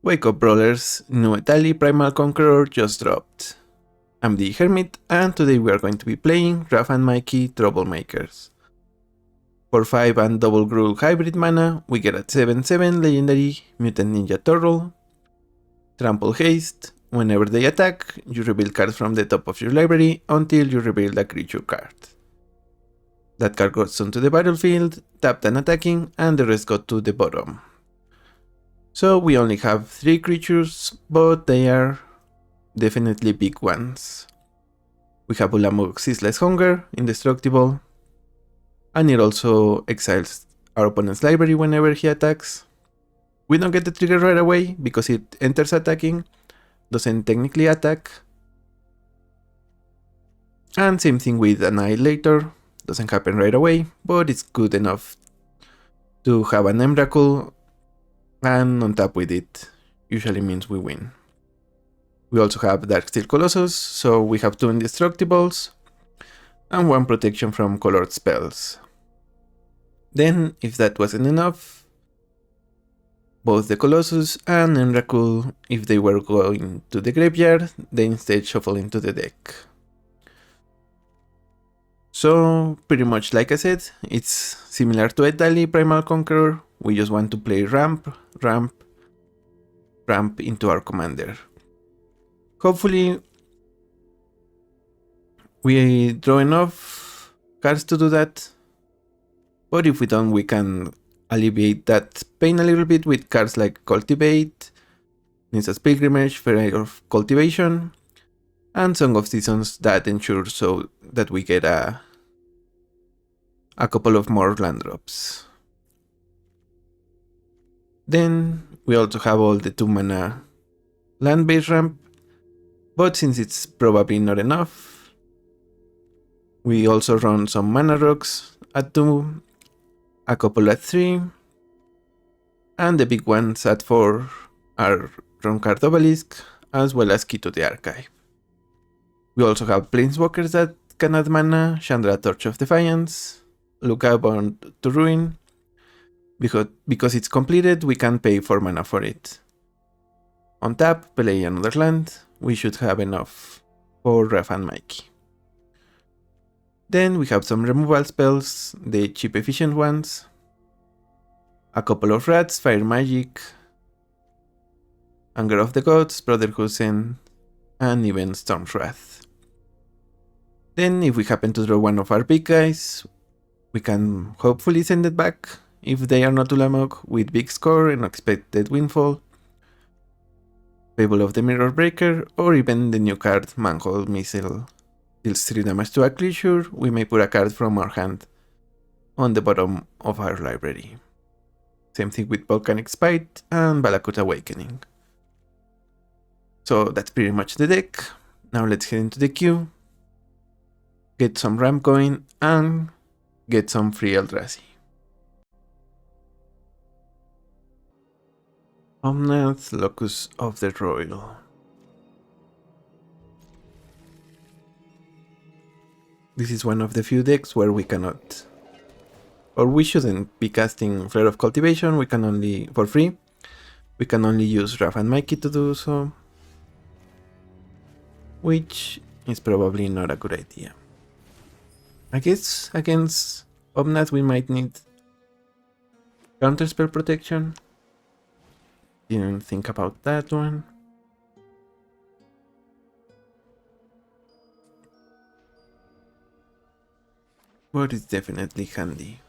Wake up brawlers, new Etali Primal Conqueror just dropped. I'm the Hermit and today we are going to be playing Raph and Mikey Troublemakers. For 5 and double Gruul hybrid mana, we get a 7/7 legendary Mutant Ninja Turtle. Trample Haste. Whenever they attack, you reveal cards from the top of your library until you reveal a creature card. That card goes onto the battlefield, tapped and attacking, and the rest go to the bottom. So we only have 3 creatures, but they are definitely big ones. We have Ulamog's Ceaseless Hunger, indestructible, and it also exiles our opponent's library whenever he attacks. We don't get the trigger right away because it enters attacking, doesn't technically attack. And same thing with Annihilator, doesn't happen right away, but it's good enough to have an Emrakul, and on top with it usually means we win. We also have Darksteel Colossus, so we have 2 indestructibles and 1 protection from colored spells. Then, if that wasn't enough, both the Colossus and Emrakul, if they were going to the graveyard, they instead shuffle into the deck. So, pretty much like I said, it's similar to Etali Primal Conqueror. We just want to play ramp into our commander. Hopefully, we draw enough cards to do that. But if we don't, we can alleviate that pain a little bit with cards like Cultivate, Nissa's Pilgrimage, Fair of Cultivation, and Song of Seasons that ensure so that we get a couple of more land drops. Then we also have all the 2 mana land-based ramp, but since it's probably not enough, we also run some mana rocks at 2, a couple at 3, and the big ones at 4 are Ronkard Obelisk, as well as Key to the Archive. We also have Planeswalkers that can add mana, Chandra Torch of Defiance, Luca Born to Ruin. Because it's completed, we can pay for mana for it. On tap, play another land, we should have enough for Raph and Mikey. Then we have some removal spells, the cheap efficient ones, a couple of rats, Fire Magic, Anger of the Gods, Brotherhood, and even Storm's Wrath. Then if we happen to draw one of our big guys, we can hopefully send it back if they are not Ulamog with big score and expected windfall, Fable of the Mirror Breaker, or even the new card Manhole Missile. Deals 3 damage to a creature, we may put a card from our hand on the bottom of our library. Same thing with Volcanic Spite and Balakut Awakening. So that's pretty much the deck. Now let's head into the queue, get some ramp going, and get some free Eldrazi. Omnath, Locus of the Royal. This is one of the few decks where we cannot, or we shouldn't be casting Flare of Cultivation. We can only, for free, we can only use Raph and Mikey to do so, which is probably not a good idea. I guess against Omnath we might need counterspell protection. Didn't think about that one. But it's definitely handy.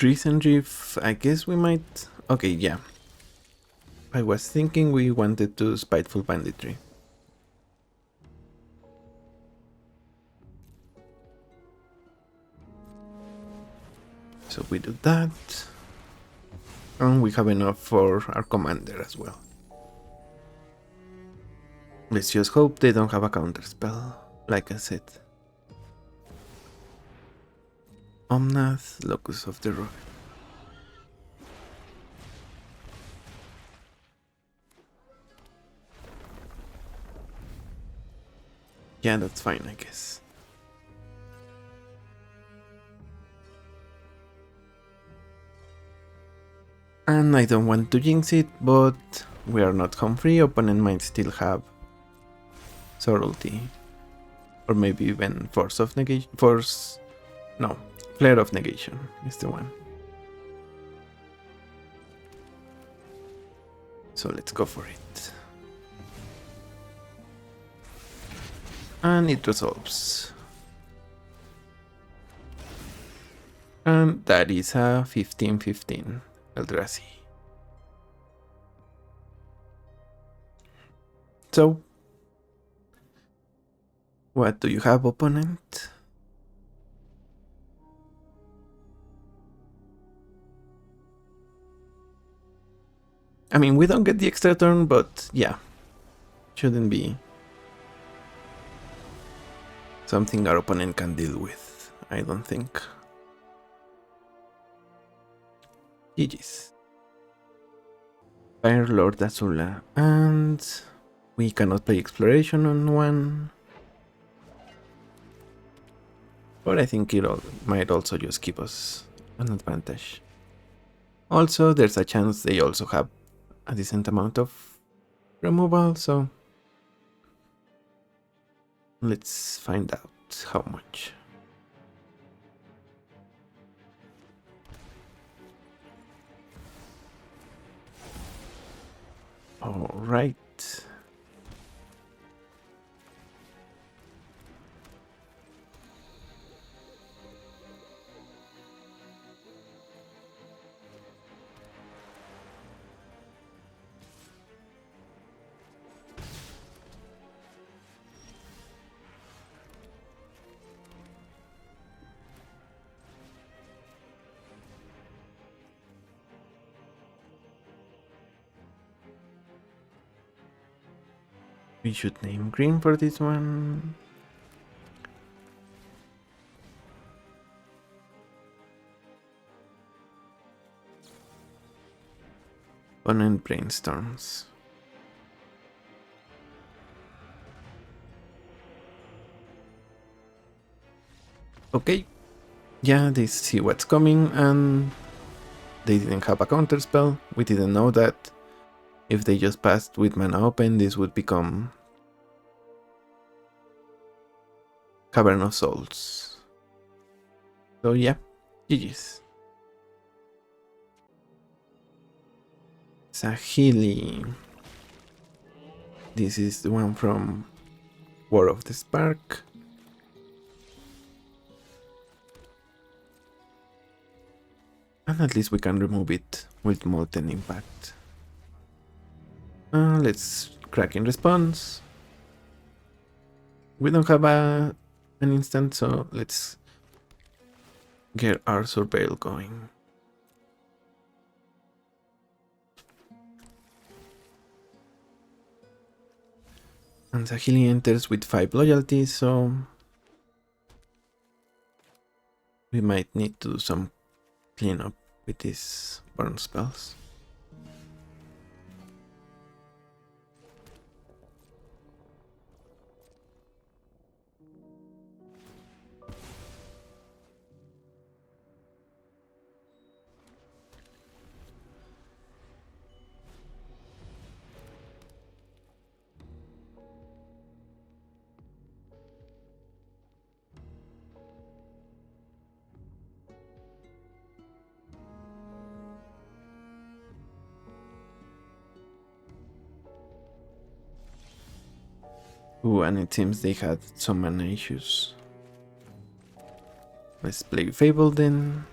Recent Reef, I guess we might... Okay, yeah. I was thinking we wanted to Spiteful Banditry. So we do that. And we have enough for our commander as well. Let's just hope they don't have a counterspell, like I said. Omnath, Locus of the Road. Yeah, that's fine, I guess. And I don't want to jinx it, but we are not home free. Opponent might still have Subtlety. Or maybe even Force of Negation. No, Flare of Negation is the one. So let's go for it. And it resolves. And that is a 15-15 Eldrazi. So, what do you have, opponent? I mean, we don't get the extra turn, but yeah, shouldn't be something our opponent can deal with, I don't think. GG's. Fire Lord Azula, and we cannot play Exploration on one. But I think it might also just give us an advantage. Also, there's a chance they also have a decent amount of removal, so let's find out how much. All right. We should name green for this one. Opponent brainstorms. Okay, yeah, they see what's coming and they didn't have a counter spell. We didn't know that. If they just passed with mana open, this would become Cavern of Souls. So yeah, GG's. Sahili. This is the one from War of the Spark. And at least we can remove it with Molten Impact. Let's crack in response. We don't have an instant, so let's get our Surveil going. And Sahili enters with 5 loyalties, so we might need to do some cleanup with these burn spells. Ooh, and it seems they had some mana issues. Let's play Fable then.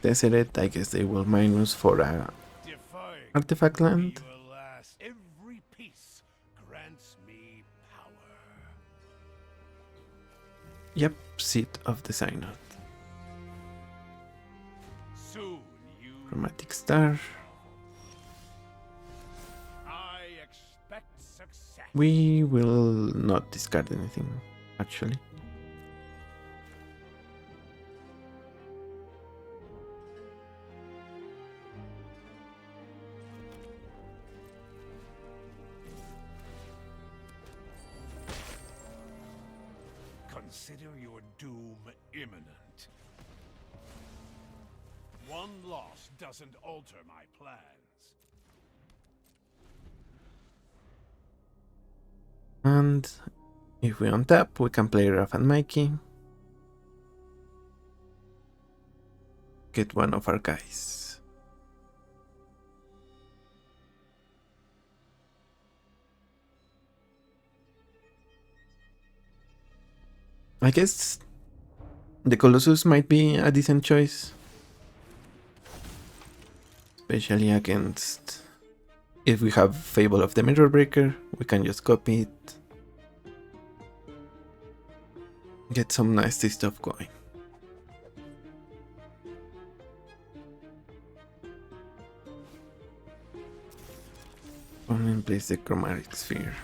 Deseret, I guess they will minus for a artifact land. Every piece grants me power. Yep, Seat of the Synod. Soon you Chromatic Star. I expect success. We will not discard anything, actually. Consider your doom imminent. One loss doesn't alter my plans. And if we untap, we can play Raph and Mikey. Get one of our guys. I guess the Colossus might be a decent choice. Especially against... If we have Fable of the Mirror Breaker, we can just copy it. Get some nasty stuff going. Opponent plays the Chromatic Sphere.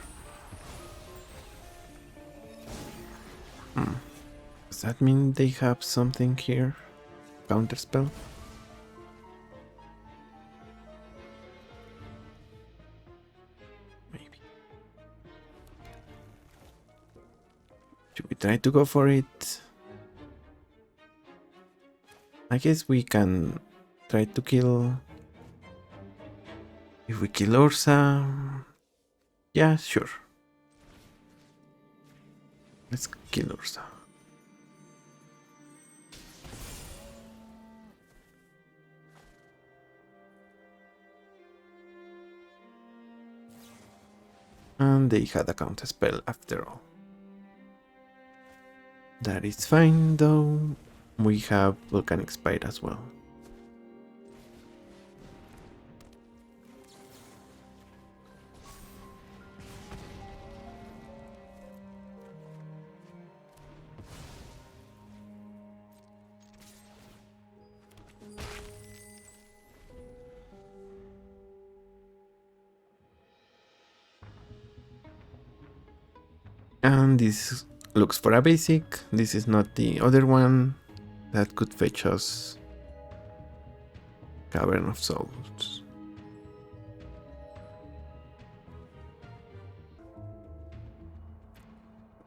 Does that mean they have something here? Counterspell? Maybe. Should we try to go for it? I guess we can try to kill... If we kill Ursa... Yeah, sure. Let's kill Ursa. And they had a counter spell after all. That is fine though. We have Volcanic Spire as well. And this looks for a basic. This is not the other one that could fetch us Cavern of Souls.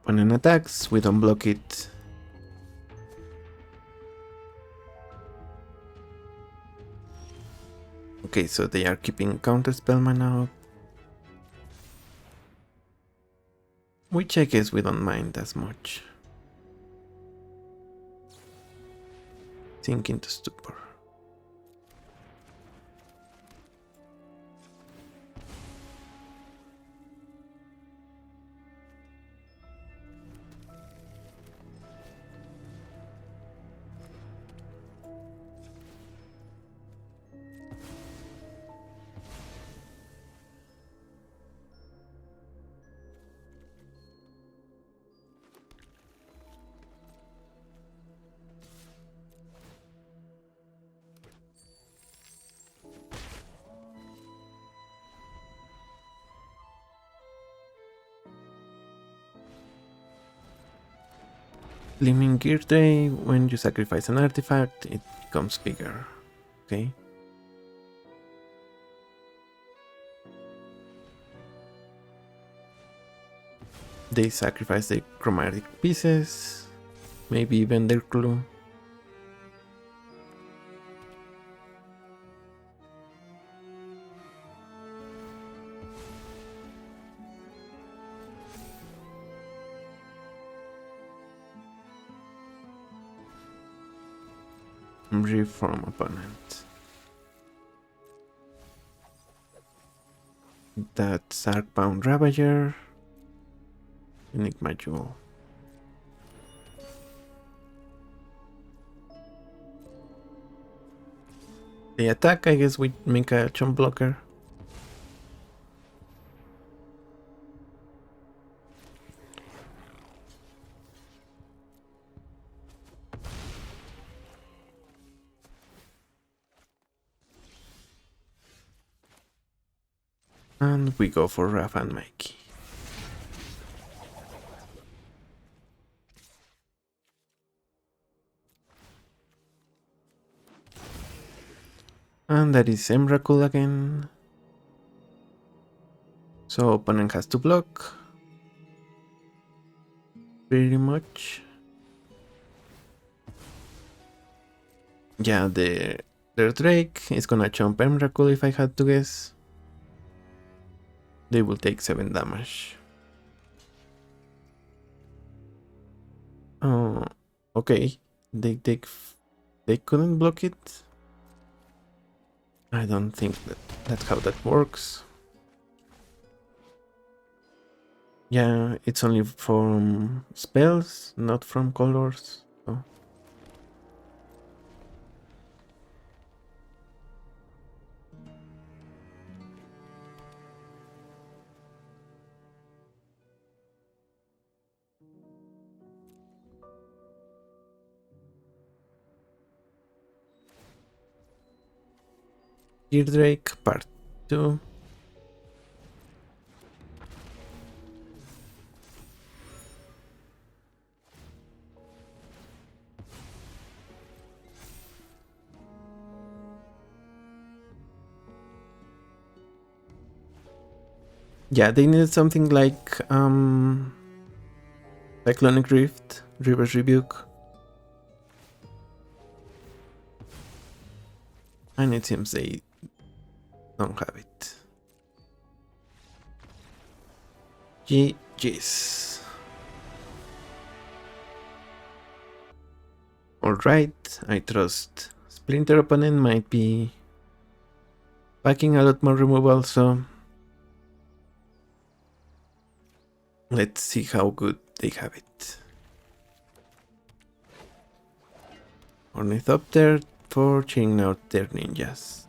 When an attacks, we don't block it. Okay, so they are keeping counterspell mana up. Which I guess we don't mind as much. Sink into stupor. Gleaming Gear Tray, when you sacrifice an artifact, it becomes bigger. Okay. They sacrifice the chromatic pieces, maybe even their clue. Reform opponent. That's Arcbound Ravager. Enigma Jewel. They attack, I guess we make a chump blocker. And we go for Raph and Mikey. And that is Emrakul again. So opponent has to block. Pretty much. Yeah, their Drake is gonna jump Emrakul if I had to guess. They will take 7 damage. Oh, okay. They couldn't block it. I don't think that's how that works. Yeah, it's only from spells, not from colors. So. Drake Part 2. Yeah, they needed something like Cyclonic Rift, Reverse Rebuke. And it seems they don't have it. GG's. Alright, I trust Splinter opponent might be packing a lot more removal, so let's see how good they have it. Ornithopter for chaining out their ninjas.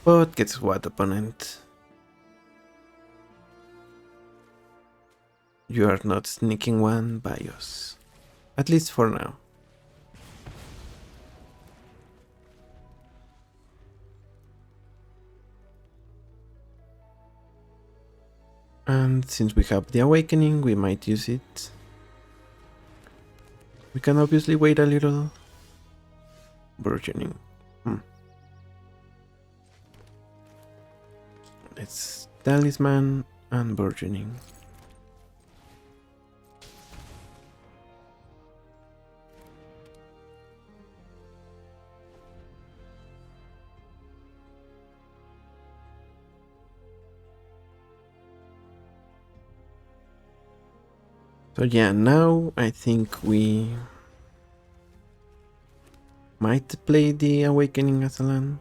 But guess what, opponent? You are not sneaking one by us. At least for now. And since we have the awakening, we might use it. We can obviously wait a little. Burgeoning. It's Talisman and Burgeoning. So yeah, now I think we might play the Awakening as a land.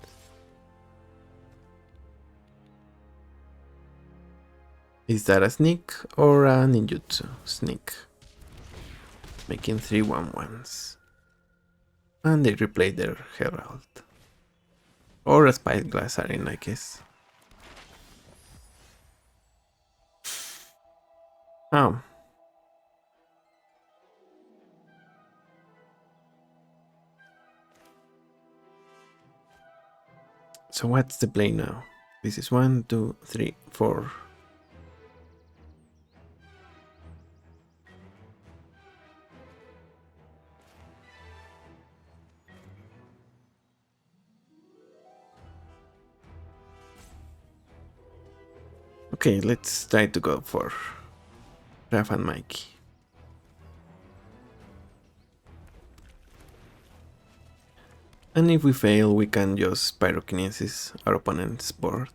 Is that a sneak or a ninjutsu? Sneak. Making 3 1/1s. And they replay their Herald. Or a Spyglass Arena, I guess. Oh. So what's the play now? This is 1, 2, 3, 4. Okay, let's try to go for Raph and Mikey. And if we fail, we can just Pyrokinesis our opponent's board.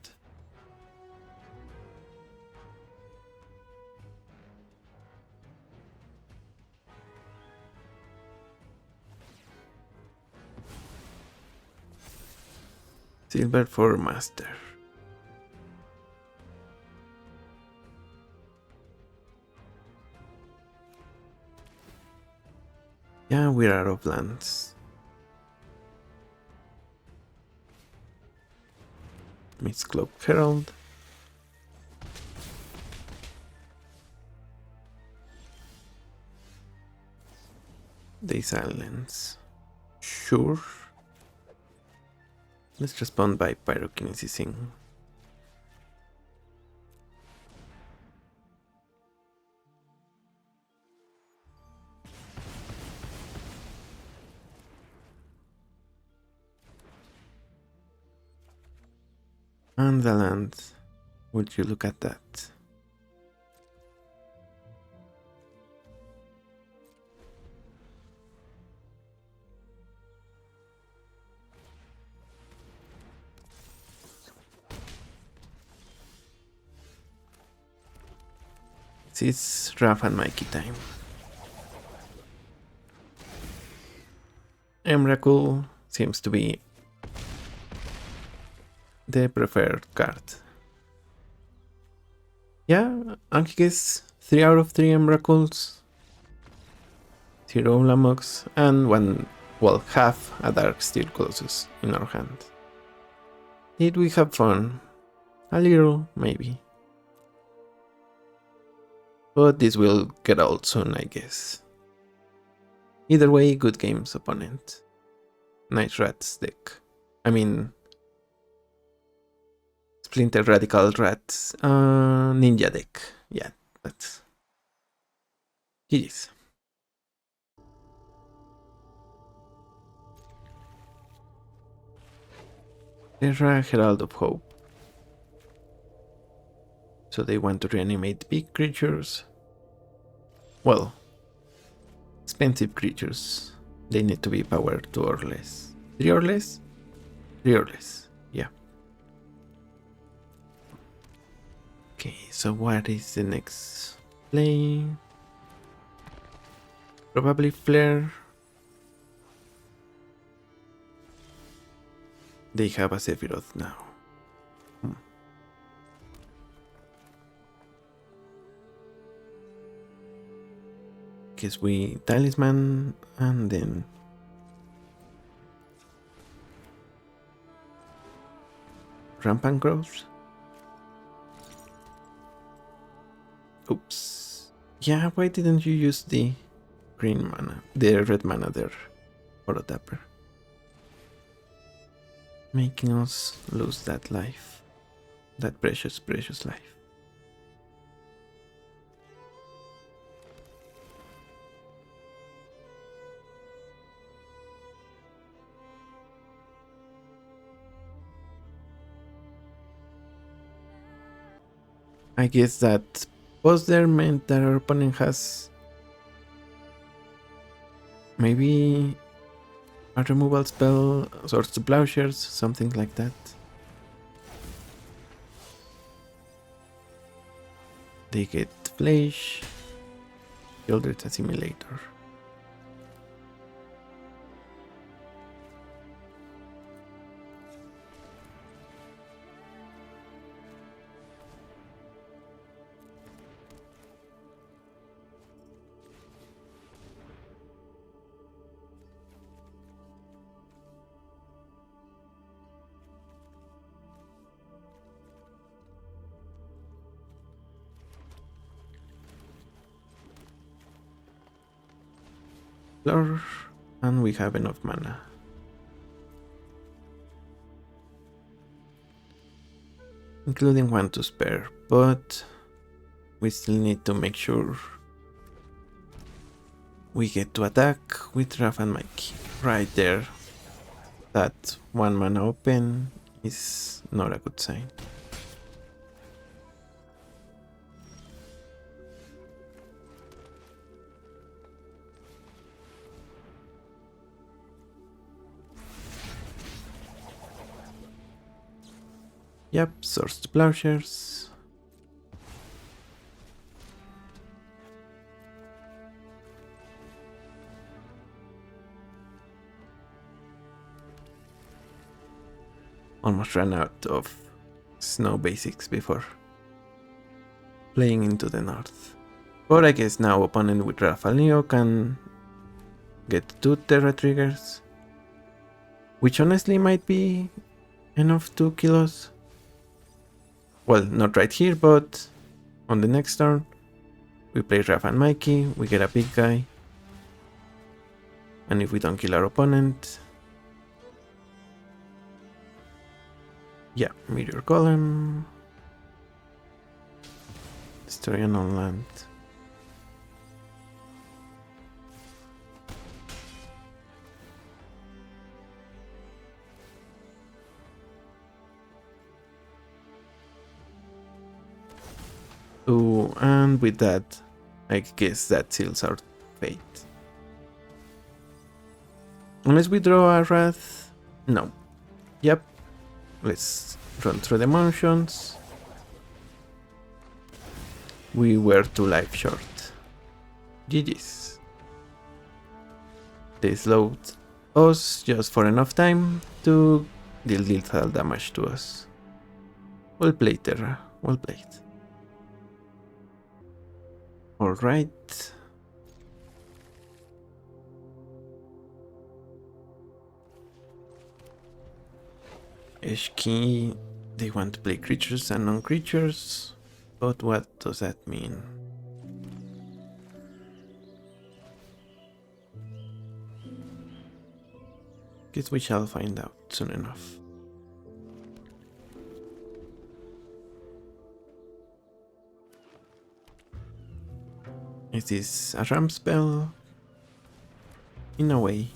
Silver for Master. Yeah, we're out of lands. Miss Cloak Herald. They silence. Sure. Let's respond by Pyrokinesising. And the land. Would you look at that? It's Raph and Mikey time. Emrakul seems to be the preferred card. Yeah, I guess 3 out of 3 Emrakuls, 0 Lamox, and one, well, half a Dark Steel Colossus in our hand. Did we have fun? A little, maybe. But this will get old soon, I guess. Either way, good games, opponent. Nice Rats deck. I mean, Splinter Radical Rats Ninja deck. Yeah, that's GG's. Terra Herald of Hope. So they want to reanimate big creatures. Well, expensive creatures. They need to be power 2 or less. 3 or less? 3 or less, yeah. Okay, so what is the next play? Probably Flare. They have a Sephiroth now. Guess we Talisman and then Rampant Growth. Oops. Yeah, why didn't you use the green mana, the red mana there for a tapper? Making us lose that life. That precious, precious life. I guess that pause there meant that our opponent has maybe a removal spell, Swords to Plowshares, something like that. They get Flash, Eldritch Assimilator. And we have enough mana. Including one to spare, but we still need to make sure we get to attack with Raph and Mikey. Right there. That 1 mana open is not a good sign. Yep, Swords to Plowshares. Almost ran out of snow basics before playing into the north. But I guess now opponent with Rafael Neo can get 2 Terra triggers, which honestly might be enough to kill us. Well, not right here, but on the next turn, we play Raph and Mikey, we get a big guy. And if we don't kill our opponent, yeah, Meteor Golem, destroy an on-land. Oh, and with that, I guess that seals our fate. Unless we draw a Wrath. No. Yep. Let's run through the motions. We were 2 life short. GG's. They slowed us just for enough time to deal lethal damage to us. Well played, Terra. Well played. Alright. Eshki, they want to play creatures and non-creatures, but what does that mean? Guess we shall find out soon enough. Is this a ramp spell? In a way.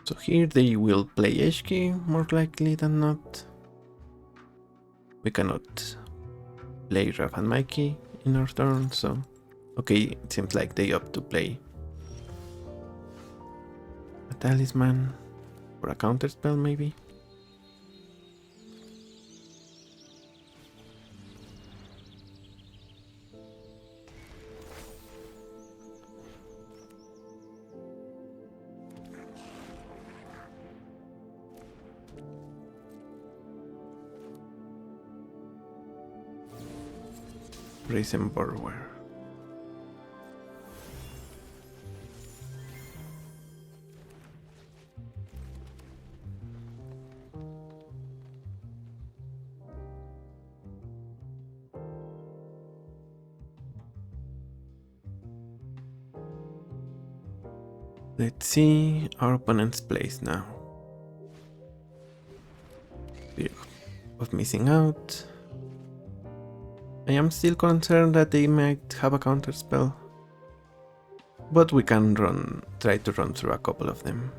So here they will play Eshki, more likely than not. We cannot play Raph and Mikey in our turn, so... Okay, it seems like they opt to play a Talisman or a counterspell maybe. Brazen Borrower. Let's see our opponent's plays now. Fear of missing out. I am still concerned that they might have a counterspell, but we can try to run through a couple of them.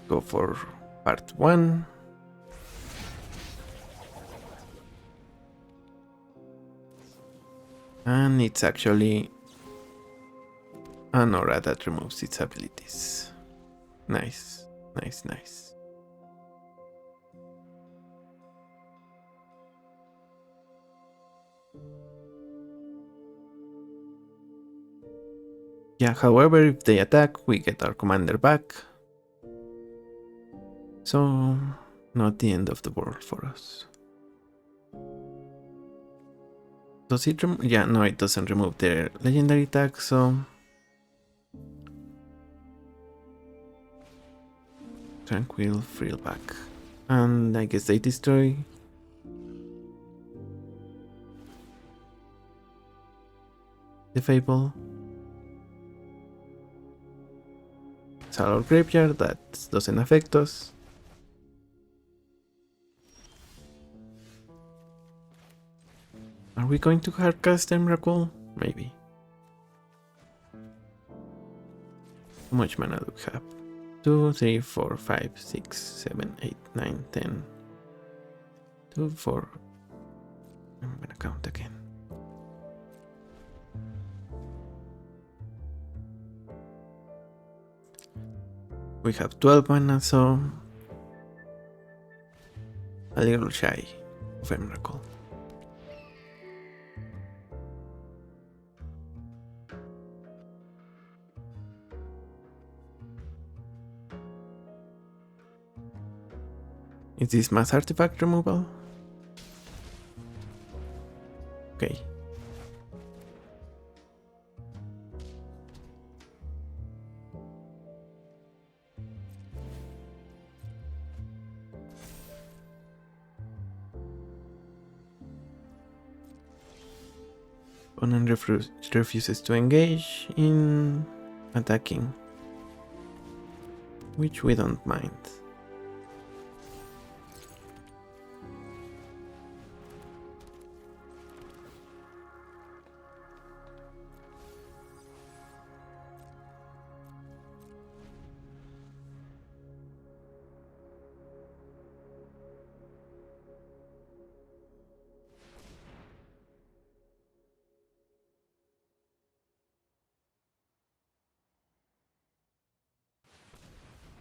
Go for part 1. And it's actually an aura that removes its abilities. Nice, nice, nice. Yeah, however, if they attack, we get our commander back. So, not the end of the world for us. Does it yeah, no, it doesn't remove their legendary tag, so... Tranquil, frill back. And I guess they destroy... the Fable. It's our graveyard, that doesn't affect us. Are we going to hardcast Emrakul? Maybe. How much mana do we have? 2, 3, 4, 5, 6, 7, 8, 9, 10. 2, 4. I'm gonna count again. We have 12 mana, so a little shy of Emrakul. Is this mass artifact removal? Okay. Opponent refuses to engage in attacking, which we don't mind.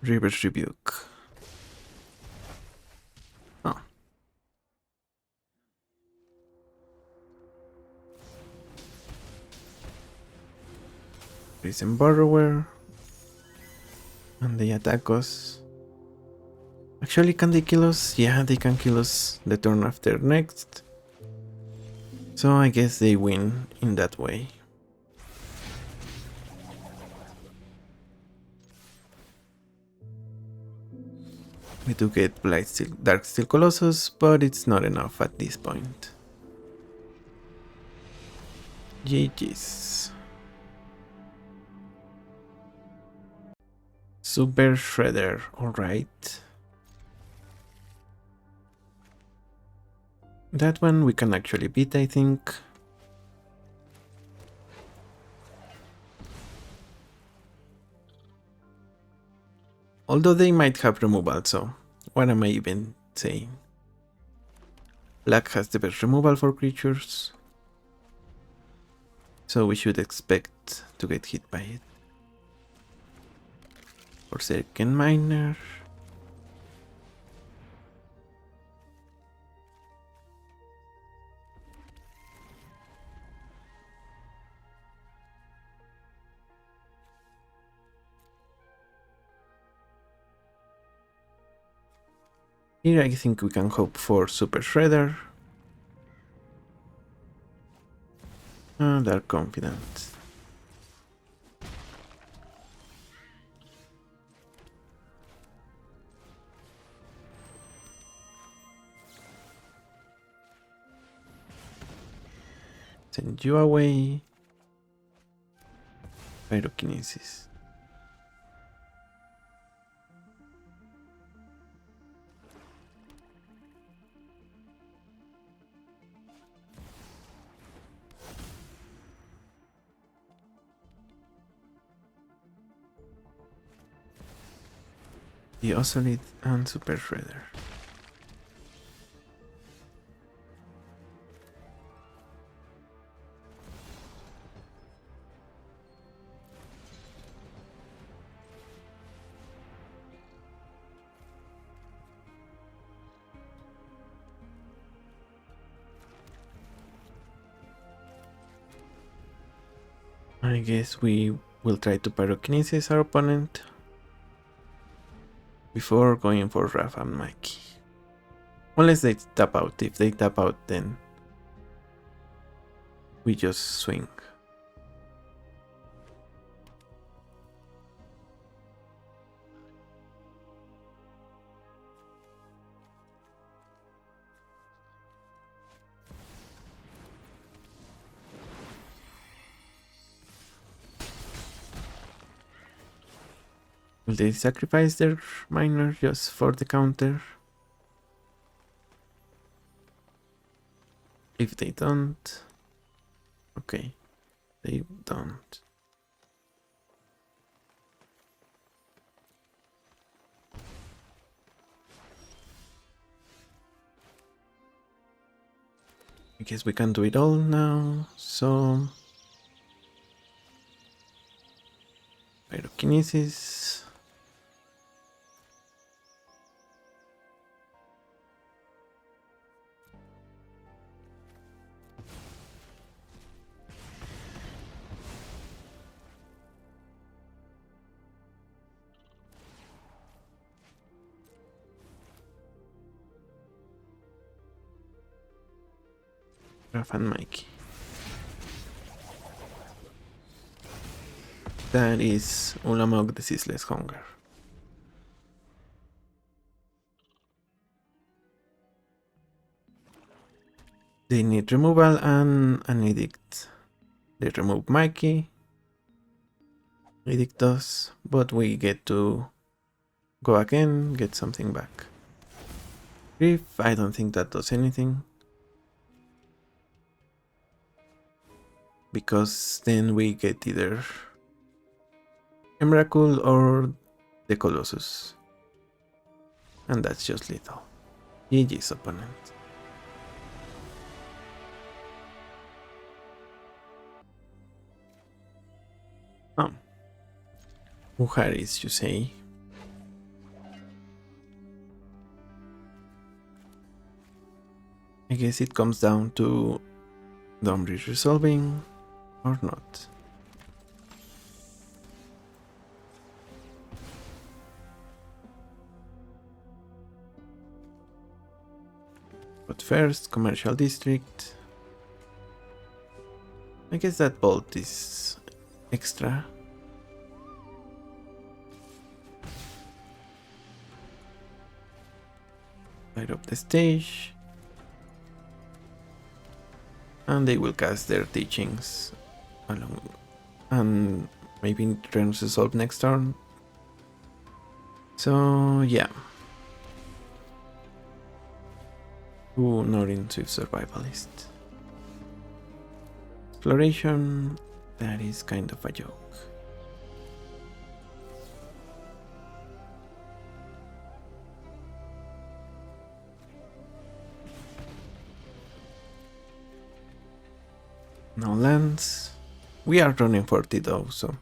Reverse Rebuke. Oh. Prison Borrower. And they attack us. Actually, can they kill us? Yeah, they can kill us the turn after next. So I guess they win in that way. We do get Darksteel Colossus, but it's not enough at this point. GG's. Super Shredder, alright. That one we can actually beat, I think. Although they might have removal, so what am I even saying? Black has the best removal for creatures, so we should expect to get hit by it. Forsaken Miner. Here I think we can hope for Super Shredder. And are confident. Send you away. Pyrokinesis. The Osolith and Super Shredder. I guess we will try to Pyrokinesis our opponent before going for Raph and Mikey. Unless they tap out. If they tap out, then we just swing. Will they sacrifice their miner just for the counter? If they don't... Okay, they don't. I guess we can do it all now, so... Pyrokinesis... Raph and Mikey. That is Ulamog the Ceaseless Hunger. They need removal and an edict. They remove Mikey. Edict us, but we get to go again, get something back. Grief, I don't think that does anything. Because then we get either Emrakul or the Colossus. And that's just lethal. GG's opponent. Oh. Uharis, you say? I guess it comes down to Domri resolving or not. But first, commercial district. I guess that bolt is extra. Light up the stage. And they will cast their teachings along. And maybe Renus resolve next turn. So yeah. Ooh, not into survivalist. Exploration, that is kind of a joke. No lands. We are running 40 though, so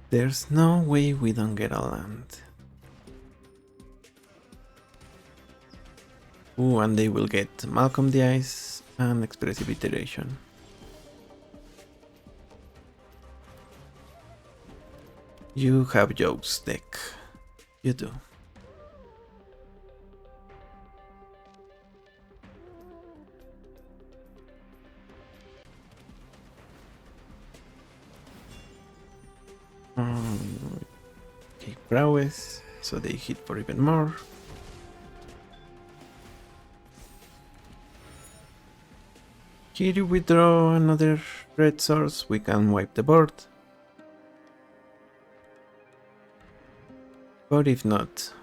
there's no way we don't get a land. Ooh, and they will get Malcolm the Ice and Expressive Iteration. You have jokes, deck. You do. Okay, prowess, so they hit for even more. Here you withdraw another red source, we can wipe the board. But if not...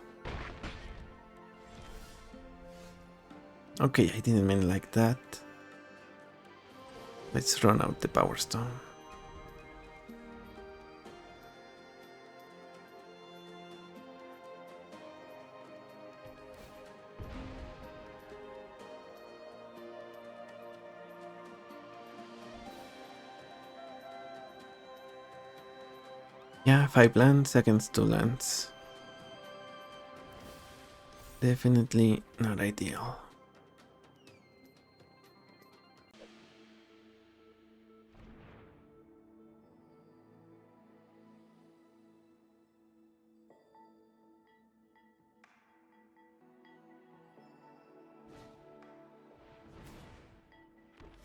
Okay, I didn't mean like that. Let's run out the Power Stone. Yeah, 5 lands against 2 lands. Definitely not ideal.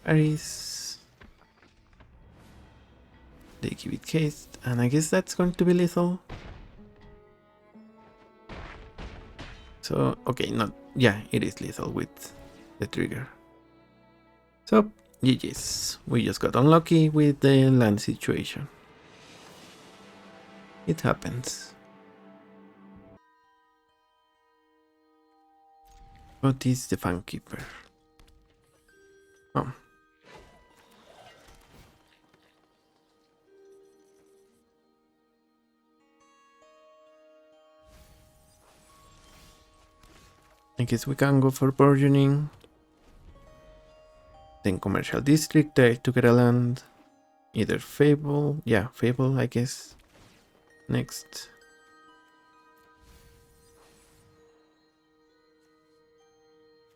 Paris. They give it haste, and I guess that's going to be lethal. So, okay, not... Yeah, it is lethal with the trigger. So, GG's. We just got unlucky with the land situation. It happens. What is the Funkeeper? Oh. I guess we can go for burgeoning. Then commercial district, try to get a land. Either Fable, yeah, Fable, I guess. Next.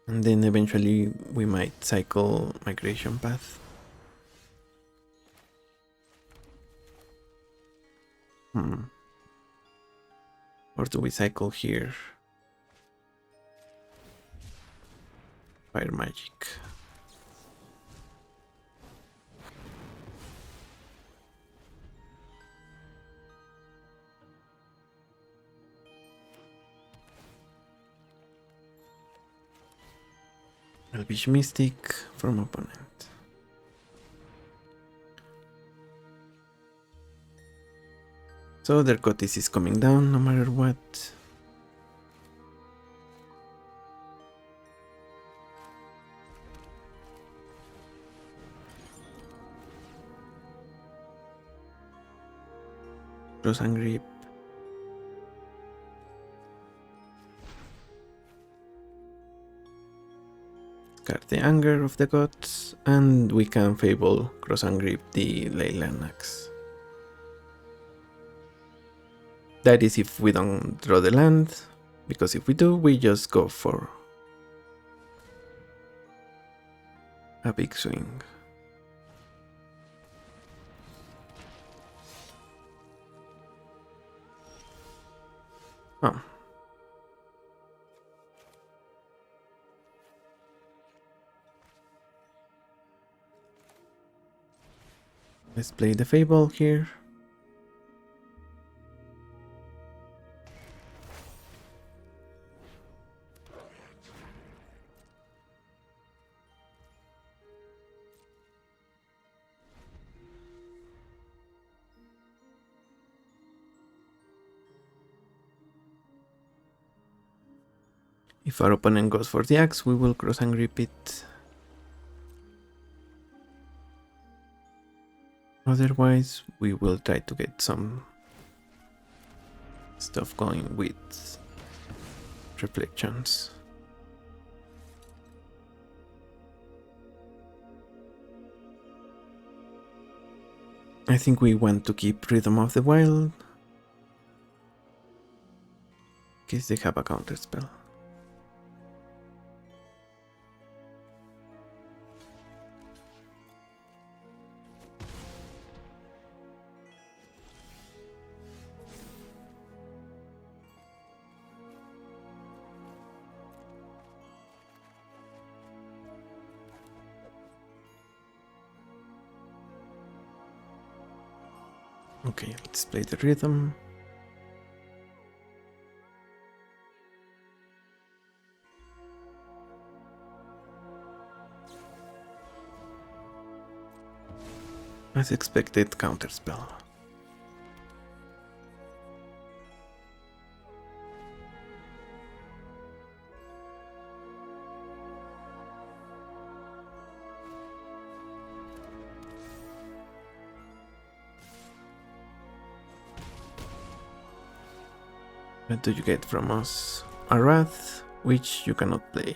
And then eventually we might cycle Migration Path. Or do we cycle here? Fire Magic. Elvish Mystic from opponent. So their Cotis is coming down no matter what. Cross and grip. Discard the anger of the gods, and we can Fable cross and grip the Leyland Axe. That is if we don't draw the land, because if we do, we just go for a big swing. Oh. Let's play the Fable here. If our opponent goes for the axe, we will cross and grip it. Otherwise, we will try to get some stuff going with reflections. I think we want to keep Rhythm of the Wild, in case they have a counter spell. Okay, let's play the Rhythm. As expected, counterspell. What do you get from us? A Wrath, which you cannot play.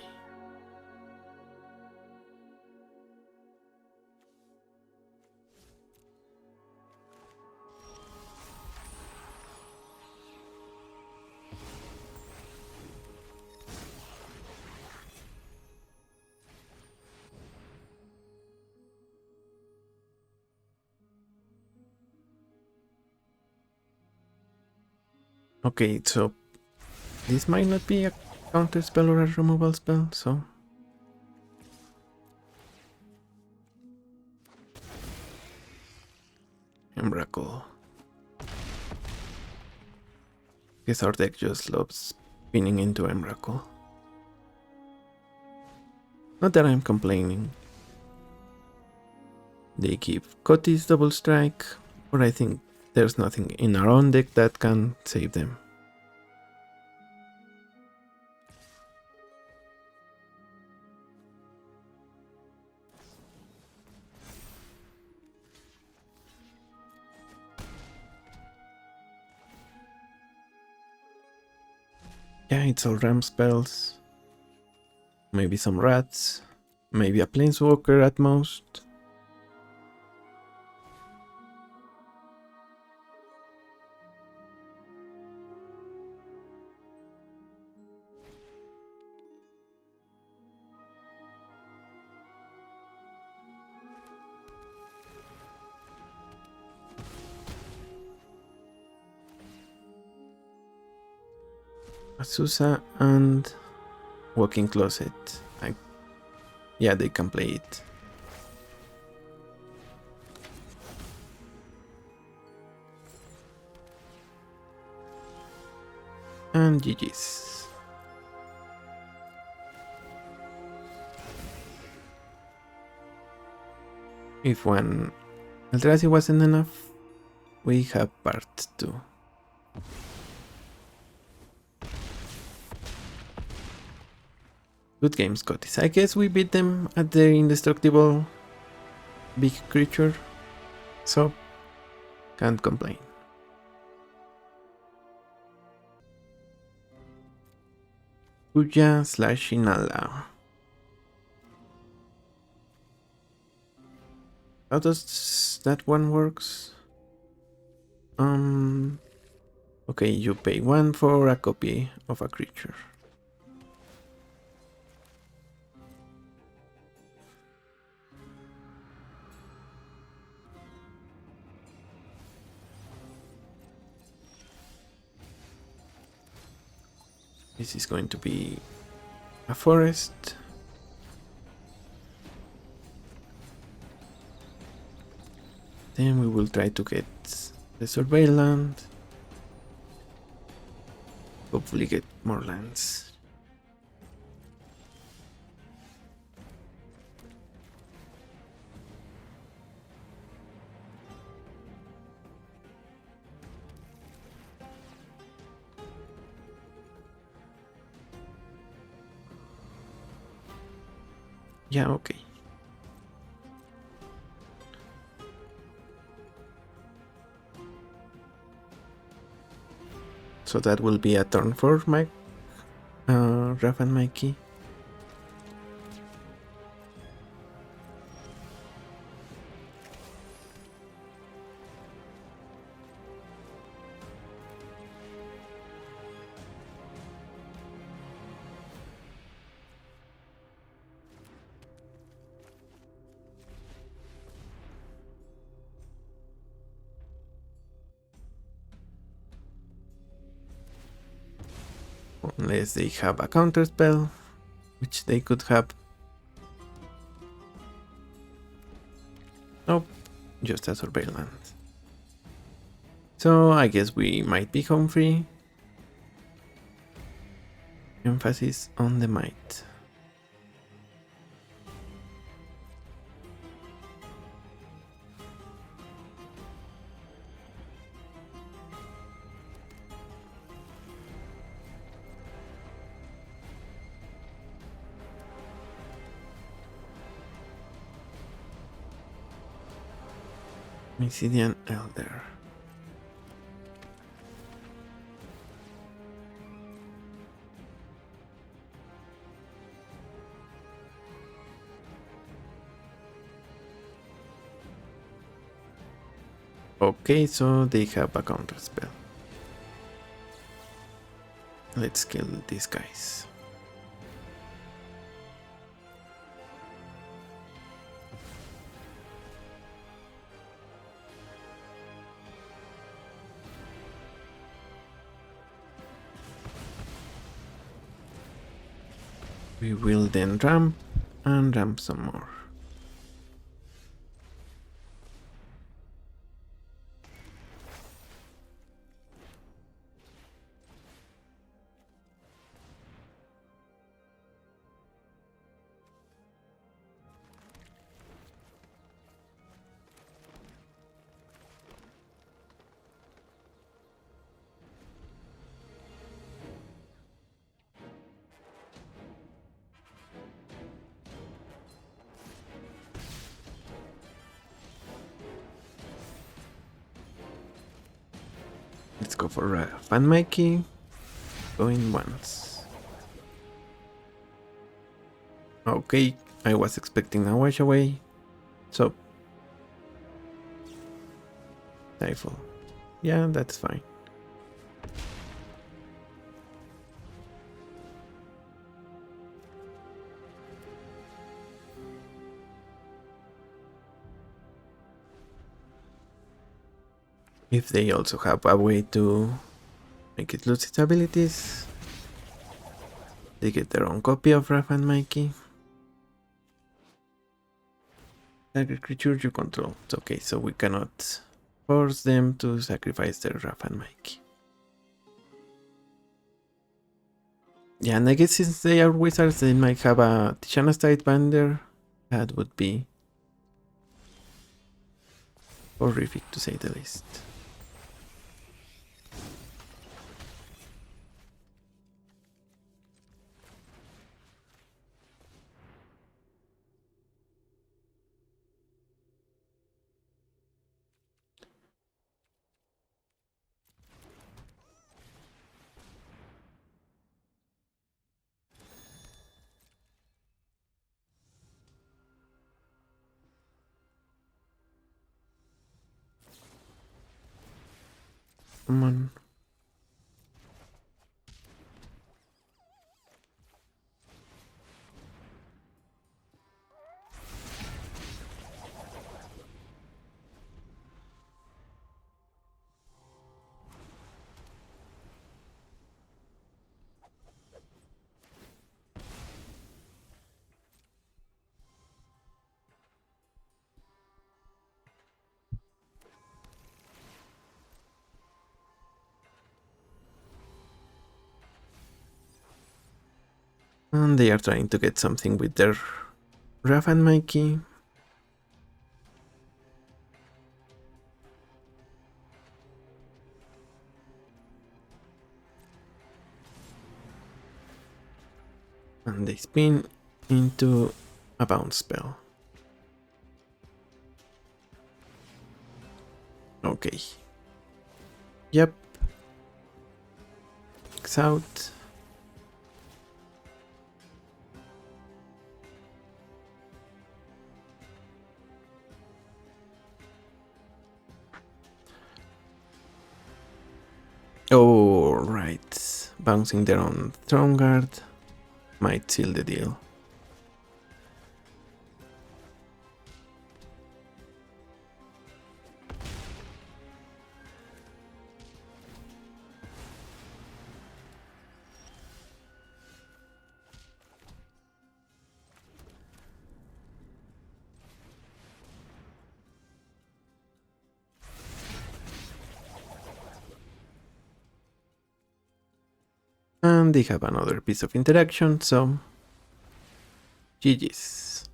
Okay, so this might not be a counter spell or a removal spell, so Emrakul. Guess our deck just loves spinning into Emrakul. Not that I'm complaining. They give Cotis double strike, but I think there's nothing in our own deck that can save them. Yeah, it's all ram spells. Maybe some rats. Maybe a planeswalker at most. Azusa and Walking Closet. Yeah, they can play it. And GG's. If one Eldrazi wasn't enough, we have part 2. Good game, Scotties. I guess we beat them at the indestructible big creature, so can't complain. Puya / Inala. How does that one works? Okay, you pay 1 for a copy of a creature. This is going to be a forest. Then we will try to get the surveillance. Hopefully get more lands. Yeah, okay. So that will be a turn for Raph and Mikey. Unless they have a counter spell, which they could have. Nope, just a surveillance. So I guess we might be home free. Emphasis on the might. Mysidian Elder. Okay, so they have a counter spell. Let's kill these guys. We will then ramp and ramp some more. Let's go for Raph and Mikey. Going once. Okay, I was expecting a wash away. So Stifle. Yeah, that's fine. If they also have a way to make it lose its abilities, they get their own copy of Raph and Mikey. Target creature you control. It's okay, so we cannot force them to sacrifice their Raph and Mikey. Yeah, and I guess since they are wizards, they might have a Tishana's Tidebinder. That would be horrific to say the least. Come on. And they are trying to get something with their Raph and Mikey. And they spin into a bounce spell. Okay. Yep. X out. Oh, right. Bouncing their own Throne Guard might seal the deal. And they have another piece of interaction, so GG's.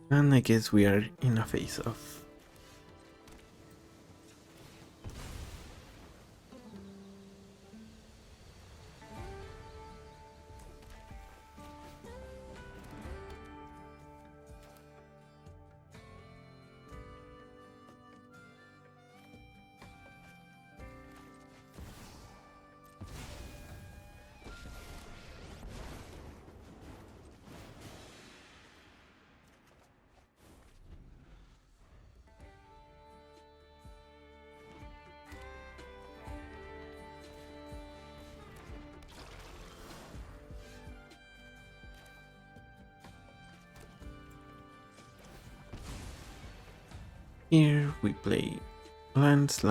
And I guess we are in a phase off. Here we play lands.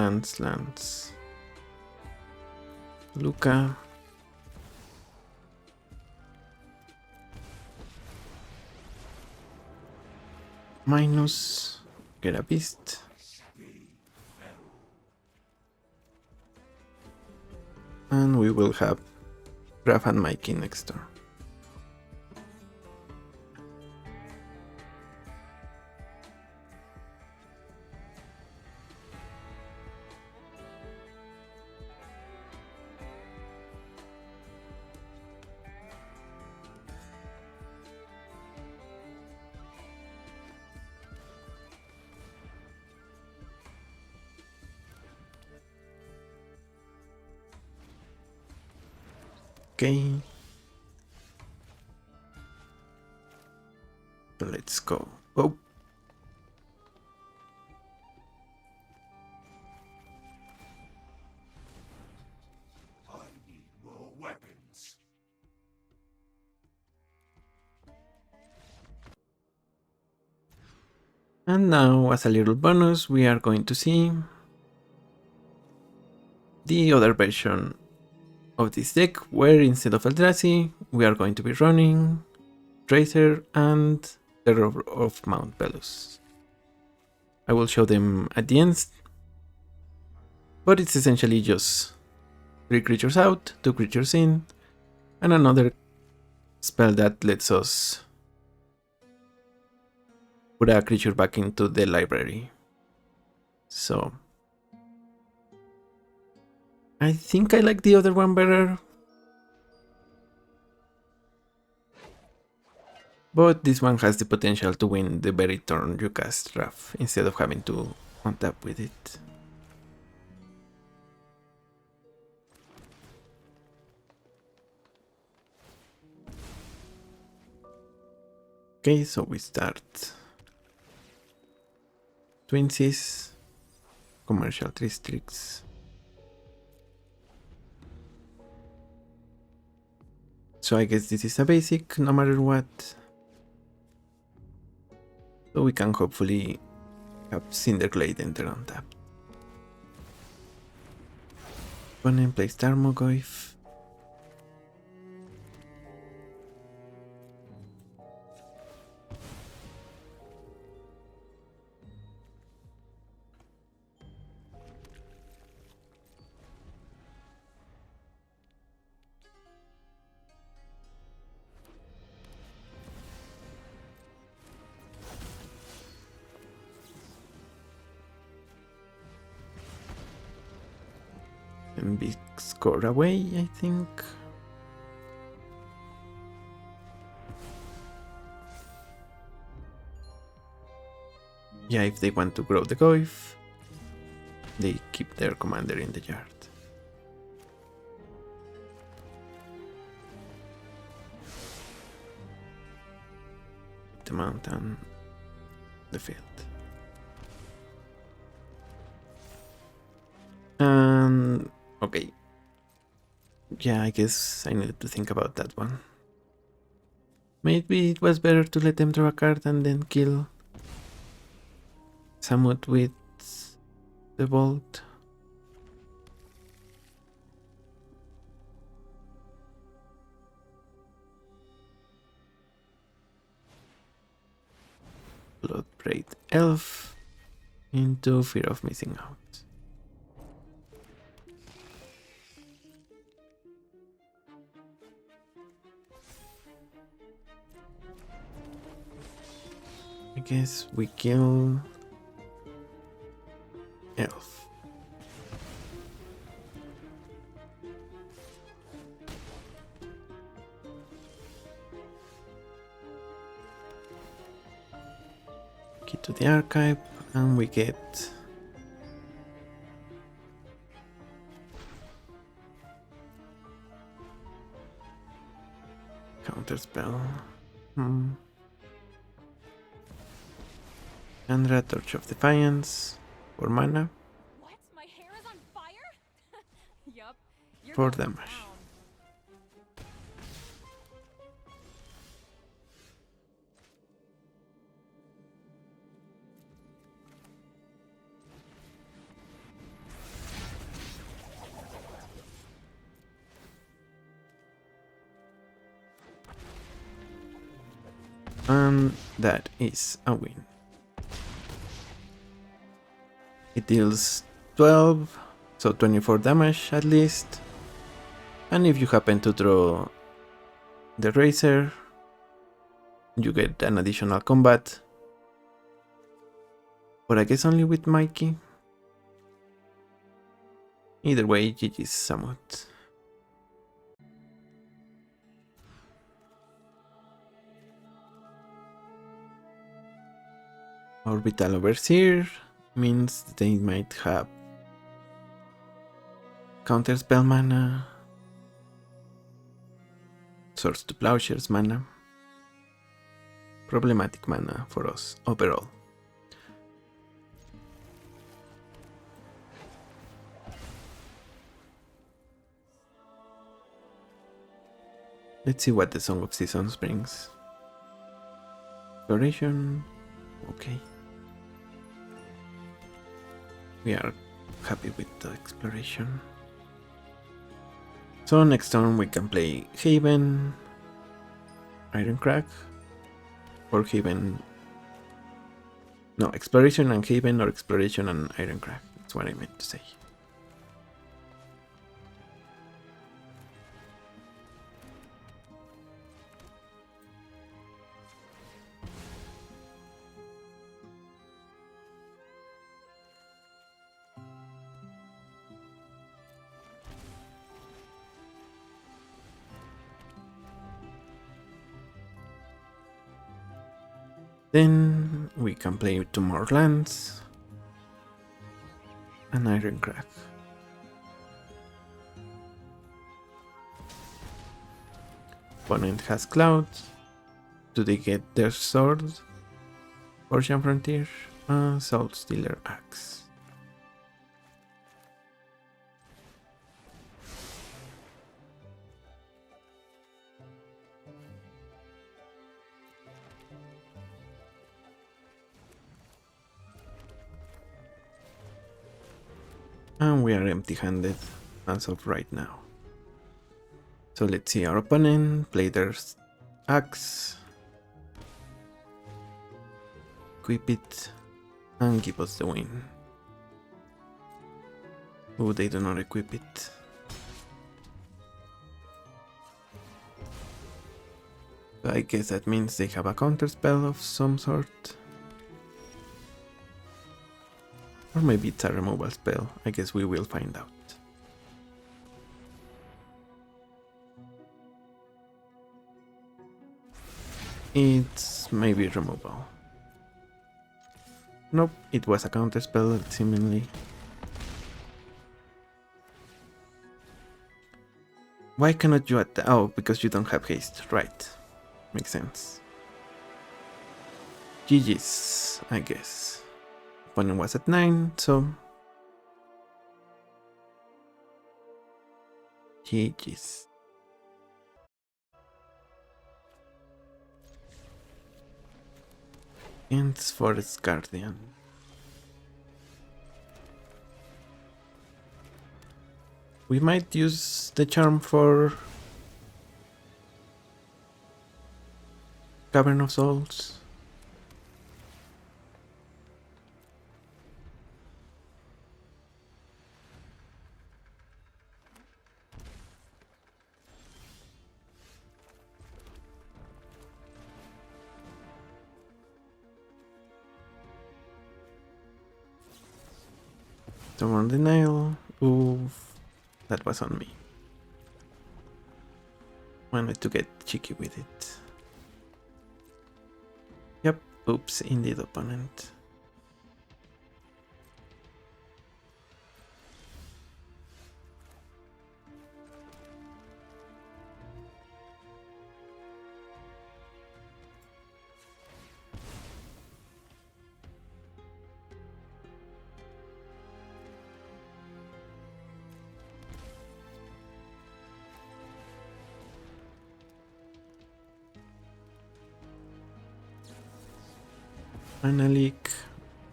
Luca. Minus. Get a beast. And we will have Raph and Mikey next turn. Okay. Let's go. Oh. I need more weapons. And now, as a little bonus, we are going to see the other version of this deck, where instead of Eldrazi, we are going to be running Razer and Terror of Mount Velus. I will show them at the end, but it's essentially just 3 creatures out, 2 creatures in, and another spell that lets us put a creature back into the library. So I think I like the other one better, but this one has the potential to win the very turn you cast Raph instead of having to untap with it. Okay, so we start Twinsies, commercial districts. So I guess this is a basic no matter what. So we can hopefully have Cinderglade enter on tap. Opponent plays Tarmogoyf. And big score away, I think. Yeah, if they want to grow the Goyf, they keep their commander in the yard. The mountain, the field. And okay. Yeah, I guess I needed to think about that one. Maybe it was better to let them draw a card and then kill Samut with the bolt. Bloodbraid Elf into Fear of Missing Out. I guess we kill Elf. Key to the archive, and we get counterspell. Chandra, Torch of Defiance for mana. What? My hair is on fire? Yup. You're For going damage. down. And that is a win. It deals 12, so 24 damage at least. And if you happen to draw the Razer, you get an additional combat. But I guess only with Mikey. Either way, GG's Samut. Orbital Overseer means they might have counterspell mana, Swords to Plowshares mana, problematic mana for us overall. Let's see what the Song of Seasons brings. Exploration, okay. We are happy with the exploration. So next turn we can play Haven, Ironcrag, or Haven. No, Exploration and Haven, or Exploration and Ironcrag. That's what I meant to say. Then we can play 2 more lands. An Ironcrag. Opponent has Clouds. Do they get their sword? Ocean Frontier? Soul Stealer Axe. And we are empty-handed as of right now. So let's see our opponent play their axe, equip it, and give us the win. Oh, they do not equip it. So I guess that means they have a counter spell of some sort. Or maybe it's a removal spell. I guess we will find out. It's maybe removal. Nope, it was a counter spell, seemingly. Why cannot you attack? Oh, because you don't have haste, right. Makes sense. GG's, I guess. Opponent was at 9, so... GG's. And Forest Guardian. We might use the charm for Cavern of Souls. Stubborn Denial. Oof. That was on me. Wanted to get cheeky with it. Yep, oops, indeed, opponent. Mana leak,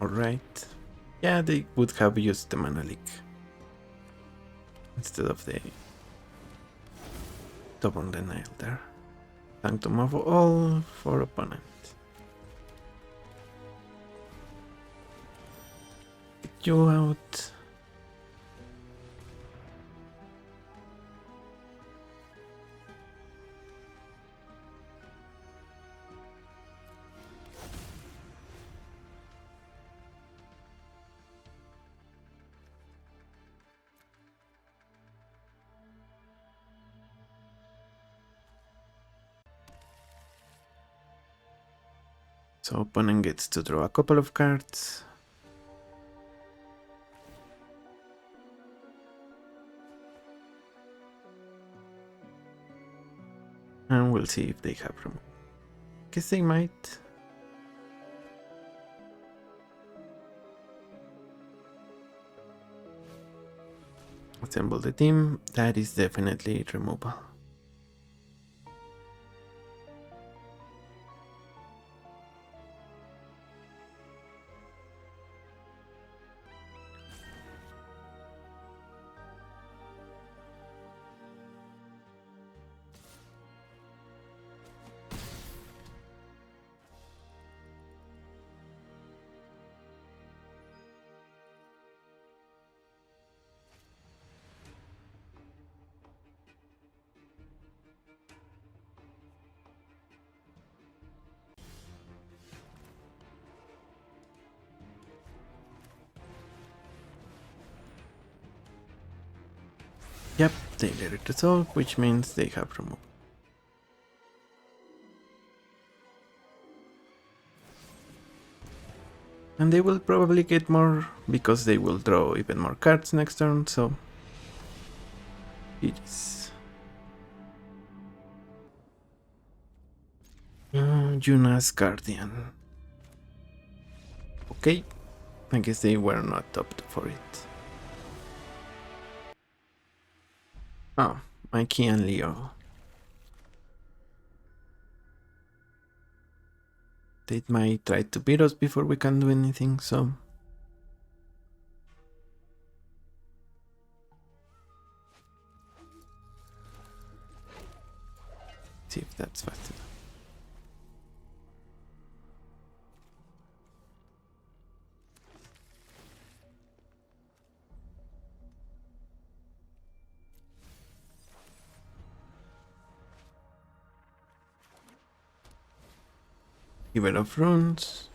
alright. Yeah, they would have used the mana leak instead of the Stubborn Denial there. Sanctum of All for opponent. Get you out. So opponent gets to draw a couple of cards. And we'll see if they have room. Guess they might. Assemble the team. That is definitely removal. Yep, they let it resolve, which means they have removed. And they will probably get more because they will draw even more cards next turn, so GG's. Yuna's Guardian. Okay, I guess they were not opted for it. Oh, Mikey and Leo. They might try to beat us before we can do anything, so... see if that's fast enough. Giver of runes.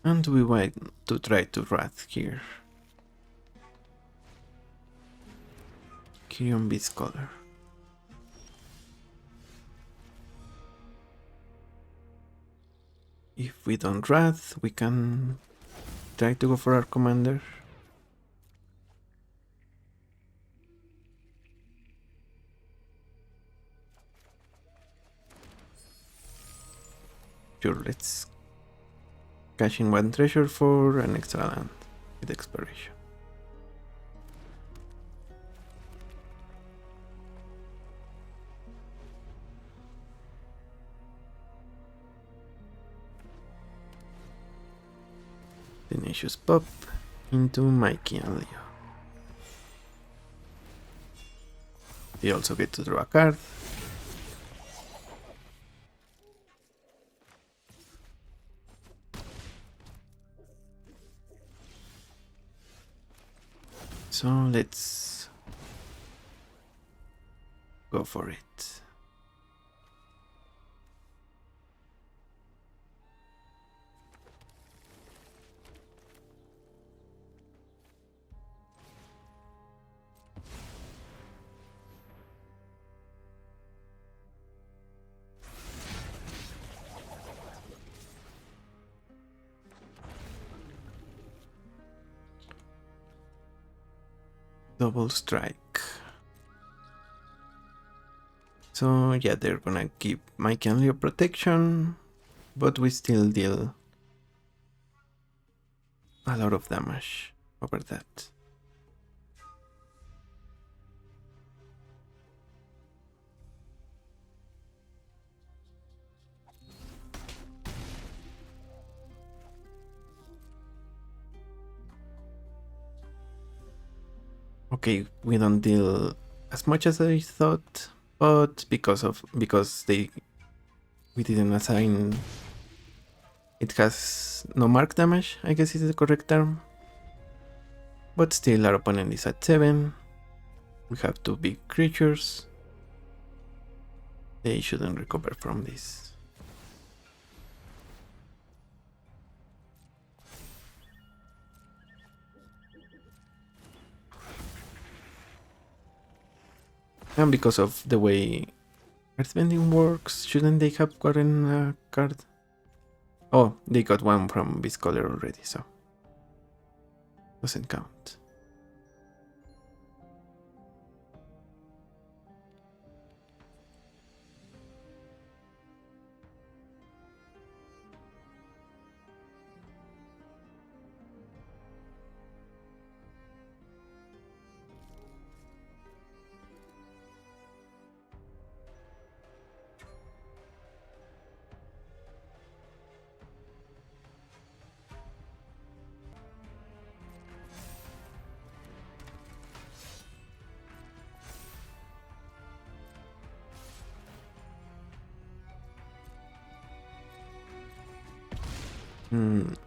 And we want to try to Wrath here. Kirion Beast Color. If we don't Wrath, we can try to go for our commander. Sure, let's cash in one treasure for an extra land with expiration. Tenacious Pop into Mikey and Leo. They also get to draw a card. So let's go for it. Double strike. So yeah, they're gonna keep Mikey and Leo protection, but we still deal a lot of damage over that. Okay, we don't deal as much as I thought, but because we didn't assign, it has no mark damage, I guess is the correct term. But still, our opponent is at 7. We have 2 big creatures. They shouldn't recover from this. And because of the way Earthbending works, shouldn't they have gotten a card? Oh, they got one from this color already, so doesn't count.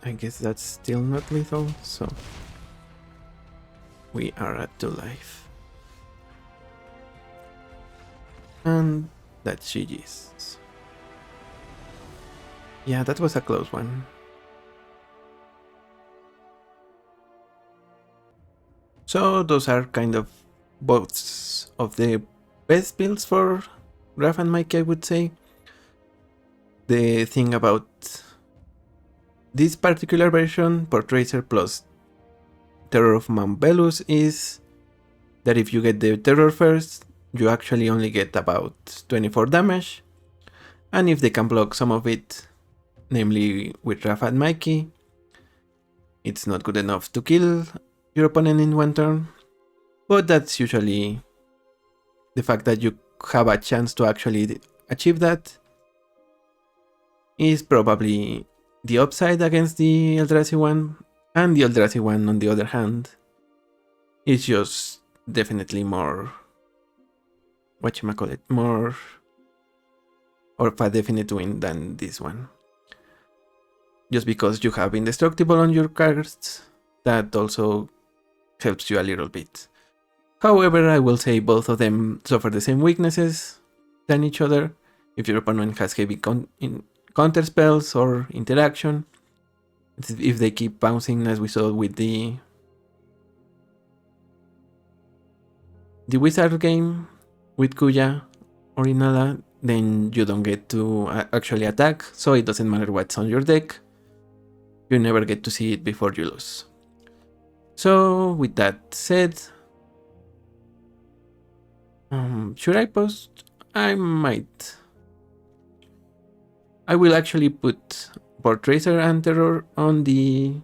I guess that's still not lethal, so we are at 2 life. And that's GG's. Yeah, that was a close one. So those are kind of both of the best builds for Raph and Mikey, I would say. The thing about This particular version, Port Razer plus Terror of Mount Velus, is that if you get the Terror first, you actually only get about 24 damage, and if they can block some of it, namely with Raph and Mikey, it's not good enough to kill your opponent in one turn. But that's usually the fact that you have a chance to actually achieve that is probably the upside against the Eldrazi one, and the Eldrazi one, on the other hand, is just definitely more, more of a definite win than this one. Just because you have Indestructible on your cards, that also helps you a little bit. However, I will say both of them suffer the same weaknesses than each other. If your opponent has heavy counter spells or interaction, if they keep bouncing as we saw with the Wizard game with Kuya or Inala, then you don't get to actually attack, so it doesn't matter what's on your deck. You never get to see it before you lose. So with that said, should I post? I might. I will actually put Port Razer and Terror on the...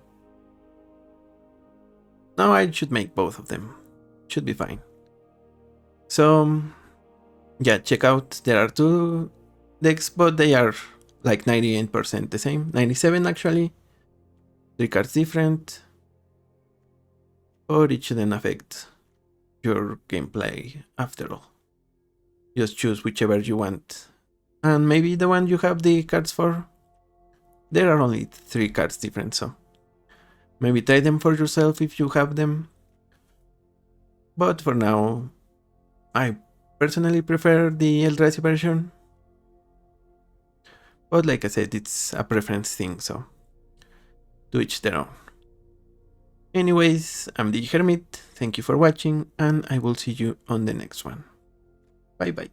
No, I should make both of them. Should be fine. So, yeah, check out. There are two decks, but they are like 98% the same. 97 actually. 3 cards different. But it shouldn't affect your gameplay after all. Just choose whichever you want. And maybe the one you have the cards for. There are only 3 cards different, so maybe try them for yourself if you have them. But for now, I personally prefer the Eldrazi version. But like I said, it's a preference thing, so to each their own. Anyways, I'm the Hermit, thank you for watching, and I will see you on the next one. Bye bye.